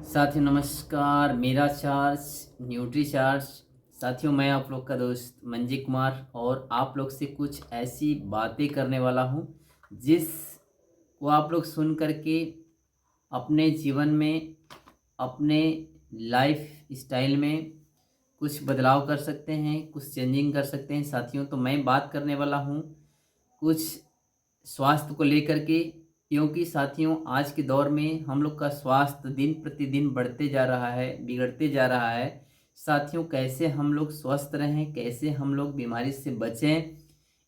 साथियों नमस्कार, मेरा चार्ज न्यूट्री चार्ज। साथियों मैं आप लोग का दोस्त मंजी कुमार और आप लोग से कुछ ऐसी बातें करने वाला हूँ जिस को आप लोग सुन करके अपने जीवन में, अपने लाइफ स्टाइल में कुछ बदलाव कर सकते हैं, कुछ चेंजिंग कर सकते हैं। साथियों तो मैं बात करने वाला हूँ कुछ स्वास्थ्य को लेकर के, क्योंकि साथियों आज के दौर में हम लोग का स्वास्थ्य दिन प्रतिदिन बढ़ते जा रहा है, बिगड़ते जा रहा है। साथियों कैसे हम लोग स्वस्थ रहें, कैसे हम लोग बीमारी से बचें,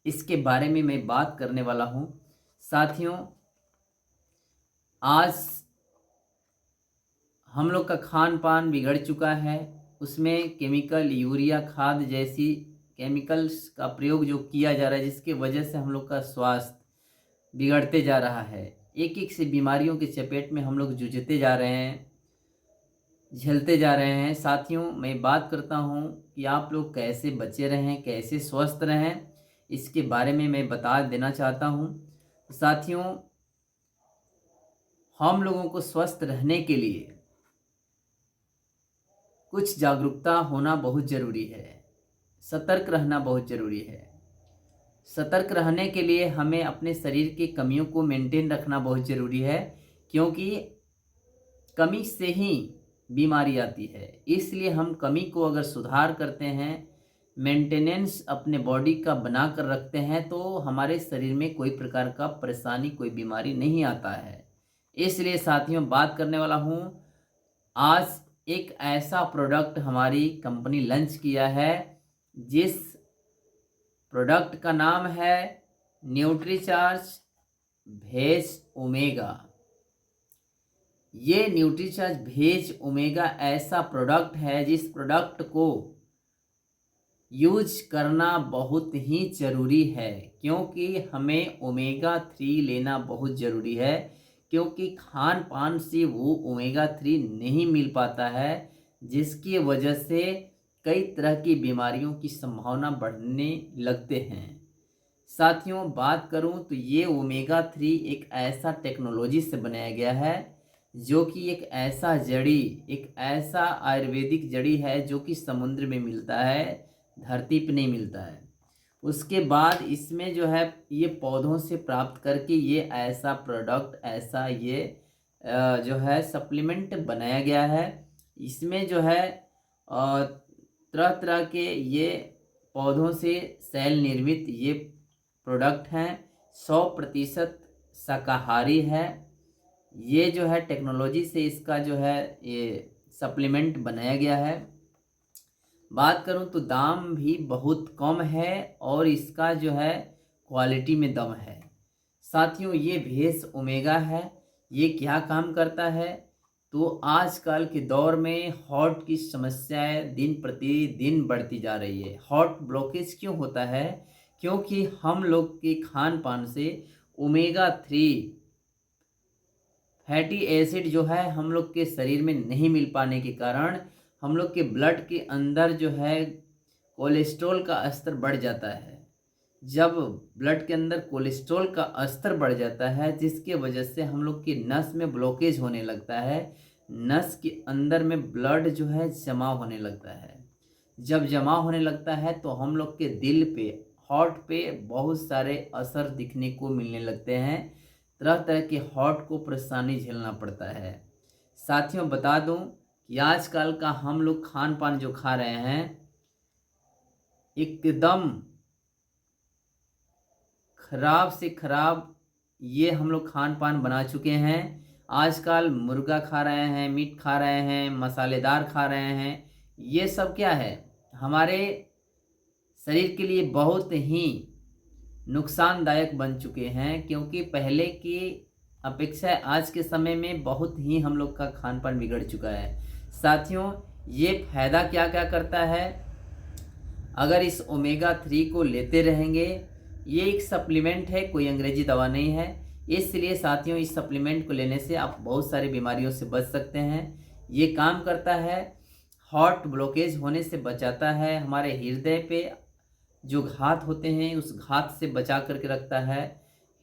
इसके बारे में मैं बात करने वाला हूँ। साथियों आज हम लोग का खान पान बिगड़ चुका है, उसमें केमिकल, यूरिया खाद जैसी केमिकल्स का प्रयोग जो किया जा रहा है, जिसके वजह से हम लोग का स्वास्थ्य बिगड़ते जा रहा है। एक एक से बीमारियों की चपेट में हम लोग जूझते जा रहे हैं, झेलते जा रहे हैं। साथियों मैं बात करता हूं कि आप लोग कैसे बचे रहें, कैसे स्वस्थ रहें, इसके बारे में मैं बता देना चाहता हूं। साथियों हम लोगों को स्वस्थ रहने के लिए कुछ जागरूकता होना बहुत ज़रूरी है, सतर्क रहना बहुत ज़रूरी है। सतर्क रहने के लिए हमें अपने शरीर की कमियों को मेंटेन रखना बहुत ज़रूरी है, क्योंकि कमी से ही बीमारी आती है। इसलिए हम कमी को अगर सुधार करते हैं, मेंटेनेंस अपने बॉडी का बना कर रखते हैं, तो हमारे शरीर में कोई प्रकार का परेशानी, कोई बीमारी नहीं आता है। इसलिए साथियों बात करने वाला हूँ आज एक ऐसा प्रोडक्ट हमारी कंपनी लॉन्च किया है, जिस प्रोडक्ट का नाम है न्यूट्रीचार्ज भेज ओमेगा। ये न्यूट्रीचार्ज भेज ओमेगा ऐसा प्रोडक्ट है जिस प्रोडक्ट को यूज करना बहुत ही ज़रूरी है, क्योंकि हमें ओमेगा 3 लेना बहुत ज़रूरी है। क्योंकि खान पान से वो ओमेगा 3 नहीं मिल पाता है, जिसकी वजह से कई तरह की बीमारियों की संभावना बढ़ने लगते हैं। साथियों बात करूं तो ये ओमेगा 3 एक ऐसा टेक्नोलॉजी से बनाया गया है, जो कि एक ऐसा जड़ी, एक ऐसा आयुर्वेदिक जड़ी है जो कि समुद्र में मिलता है, धरती पे नहीं मिलता है। उसके बाद इसमें जो है ये पौधों से प्राप्त करके ये ऐसा प्रोडक्ट, ऐसा ये जो है सप्लीमेंट बनाया गया है। इसमें जो है तरह तरह के ये पौधों से सेल निर्मित ये प्रोडक्ट हैं। 100% शाकाहारी है। ये जो है टेक्नोलॉजी से इसका जो है ये सप्लीमेंट बनाया गया है। बात करूं तो दाम भी बहुत कम है और इसका जो है क्वालिटी में दम है। साथियों ये भेज ओमेगा है, ये क्या काम करता है? तो आजकल के दौर में हार्ट की समस्याएं दिन प्रतिदिन बढ़ती जा रही है। हार्ट ब्लॉकेज क्यों होता है? क्योंकि हम लोग के खान पान से ओमेगा 3 फैटी एसिड जो है हम लोग के शरीर में नहीं मिल पाने के कारण हम लोग के ब्लड के अंदर जो है कोलेस्ट्रॉल का स्तर बढ़ जाता है। जब ब्लड के अंदर कोलेस्ट्रॉल का स्तर बढ़ जाता है, जिसके वजह से हम लोग की नस में ब्लॉकेज होने लगता है, नस के अंदर में ब्लड जो है जमा होने लगता है। जब जमा होने लगता है तो हम लोग के दिल पे, हार्ट पे बहुत सारे असर दिखने को मिलने लगते हैं। तरह तरह के हार्ट को परेशानी झेलना पड़ता है। साथियों बता दूं कि आजकल का हम लोग खान पान जो खा रहे हैं, एकदम खराब से खराब ये हम लोग खान पान बना चुके हैं। आजकल मुर्गा खा रहे हैं, मीट खा रहे हैं, मसालेदार खा रहे हैं। ये सब क्या है, हमारे शरीर के लिए बहुत ही नुकसानदायक बन चुके हैं। क्योंकि पहले की अपेक्षा आज के समय में बहुत ही हम लोग का खान पान बिगड़ चुका है। साथियों ये फ़ायदा क्या क्या करता है? अगर इस ओमेगा 3 को लेते रहेंगे, ये एक सप्लीमेंट है, कोई अंग्रेजी दवा नहीं है। इसलिए साथियों इस सप्लीमेंट को लेने से आप बहुत सारी बीमारियों से बच सकते हैं। ये काम करता है, हार्ट ब्लॉकेज होने से बचाता है, हमारे हृदय पे जो घात होते हैं उस घात से बचा करके रखता है,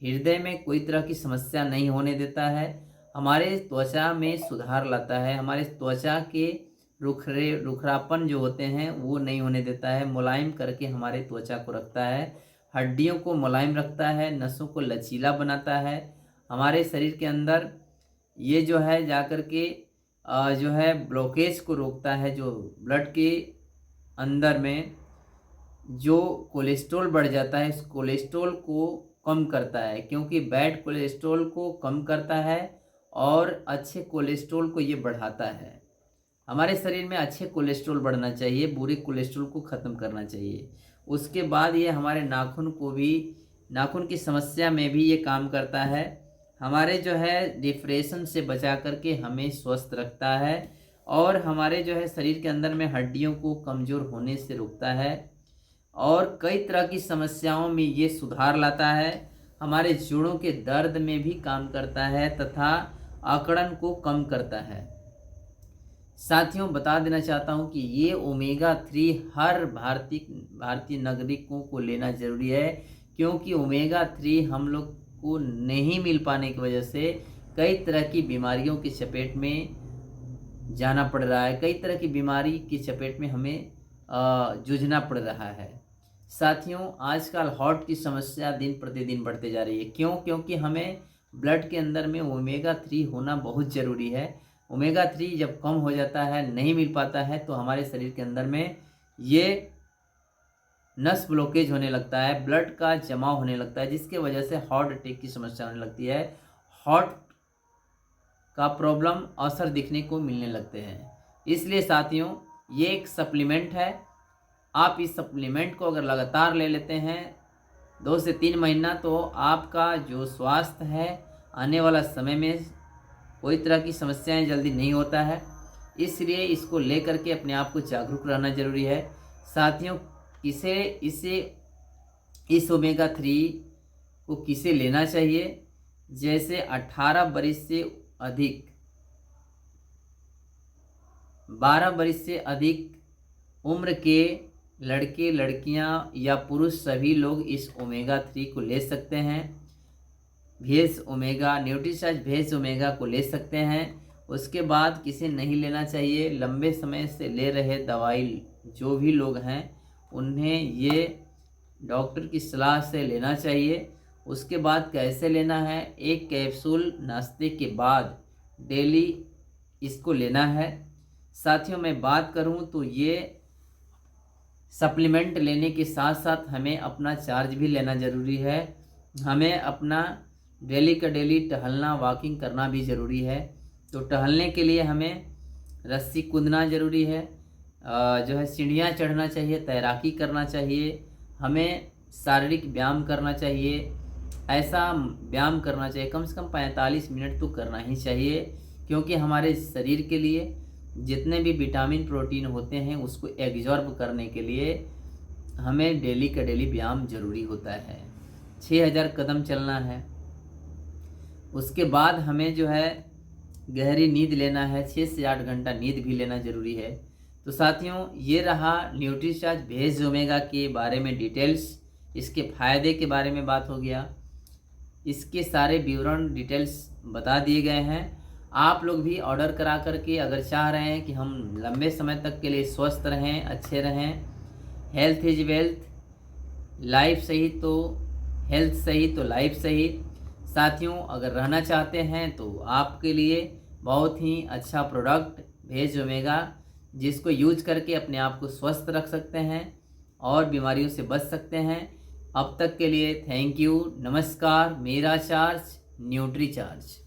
हृदय में कोई तरह की समस्या नहीं होने देता है, हमारे त्वचा में सुधार लाता है, हमारे त्वचा के रुखरापन जो होते हैं वो नहीं होने देता है, मुलायम करके हमारे त्वचा को रखता है, हड्डियों को मुलायम रखता है, नसों को लचीला बनाता है। हमारे शरीर के अंदर ये जो है जाकर के जो है ब्लॉकेज को रोकता है, जो ब्लड के अंदर में जो कोलेस्ट्रॉल बढ़ जाता है, इस कोलेस्ट्रॉल को कम करता है, क्योंकि बैड कोलेस्ट्रॉल को कम करता है और अच्छे कोलेस्ट्रॉल को ये बढ़ाता है। हमारे शरीर में अच्छे कोलेस्ट्रॉल बढ़ना चाहिए, बुरे कोलेस्ट्रॉल को ख़त्म करना चाहिए। उसके बाद ये हमारे नाखून को भी, नाखून की समस्या में भी ये काम करता है, हमारे जो है डिप्रेशन से बचा करके हमें स्वस्थ रखता है और हमारे जो है शरीर के अंदर में हड्डियों को कमज़ोर होने से रोकता है और कई तरह की समस्याओं में ये सुधार लाता है। हमारे जोड़ों के दर्द में भी काम करता है तथा अकड़न को कम करता है। साथियों, बता देना चाहता हूँ कि ये ओमेगा 3 हर भारतीय नागरिकों को लेना ज़रूरी है, क्योंकि ओमेगा 3 हम लोग को नहीं मिल पाने की वजह से कई तरह की बीमारियों की चपेट में जाना पड़ रहा है, कई तरह की बीमारी की चपेट में हमें जूझना पड़ रहा है। साथियों, आजकल हार्ट की समस्या दिन प्रतिदिन बढ़ते जा रही है। क्यों? क्योंकि हमें ब्लड के अंदर में ओमेगा 3 होना बहुत ज़रूरी है। ओमेगा 3 जब कम हो जाता है, नहीं मिल पाता है, तो हमारे शरीर के अंदर में ये नस ब्लॉकेज होने लगता है, ब्लड का जमाव होने लगता है, जिसके वजह से हार्ट अटैक की समस्या होने लगती है, हार्ट का प्रॉब्लम असर दिखने को मिलने लगते हैं। इसलिए साथियों, ये एक सप्लीमेंट है। आप इस सप्लीमेंट को अगर लगातार ले लेते हैं 2 से 3 महीना, तो आपका जो स्वास्थ्य है आने वाला समय में कोई तरह की समस्याएं जल्दी नहीं होता है। इसलिए इसको ले करके अपने आप को जागरूक रहना ज़रूरी है। साथियों, इस ओमेगा 3 को किसे लेना चाहिए? जैसे 18 वर्ष से अधिक, 12 वर्ष से अधिक उम्र के लड़के लड़कियां या पुरुष सभी लोग इस ओमेगा 3 को ले सकते हैं। भेज ओमेगा, न्यूट्रीचार्ज भेज ओमेगा को ले सकते हैं। उसके बाद किसे नहीं लेना चाहिए? लंबे समय से ले रहे दवाई जो भी लोग हैं उन्हें ये डॉक्टर की सलाह से लेना चाहिए। उसके बाद कैसे लेना है? एक कैप्सूल नाश्ते के बाद डेली इसको लेना है। साथियों, मैं बात करूं तो ये सप्लीमेंट लेने के साथ साथ हमें अपना चार्ज भी लेना ज़रूरी है। हमें अपना डेली का डेली टहलना, वॉकिंग करना भी ज़रूरी है। तो टहलने के लिए हमें रस्सी कूदना ज़रूरी है, जो है सीढ़ियाँ चढ़ना चाहिए, तैराकी करना चाहिए, हमें शारीरिक व्यायाम करना चाहिए। ऐसा व्यायाम करना चाहिए, कम से कम 45 मिनट तो करना ही चाहिए, क्योंकि हमारे शरीर के लिए जितने भी विटामिन प्रोटीन होते हैं उसको एब्जॉर्ब करने के लिए हमें डेली का डेली व्यायाम जरूरी होता है। 6000 कदम चलना है। उसके बाद हमें जो है गहरी नींद लेना है, 6 से 8 घंटा नींद भी लेना ज़रूरी है। तो साथियों, ये रहा न्यूट्रीचार्ज भेज ओमेगा के बारे में डिटेल्स, इसके फ़ायदे के बारे में बात हो गया, इसके सारे विवरण डिटेल्स बता दिए गए हैं। आप लोग भी ऑर्डर करा करके अगर चाह रहे हैं कि हम लंबे समय तक के लिए स्वस्थ रहें, अच्छे रहें, हेल्थ इज वेल्थ, लाइफ सही तो हेल्थ सही तो लाइफ सही। साथियों, अगर रहना चाहते हैं तो आपके लिए बहुत ही अच्छा प्रोडक्ट भेज ओमेगा, जिसको यूज करके अपने आप को स्वस्थ रख सकते हैं और बीमारियों से बच सकते हैं। अब तक के लिए थैंक यू, नमस्कार। मेरा चार्ज न्यूट्री चार्ज।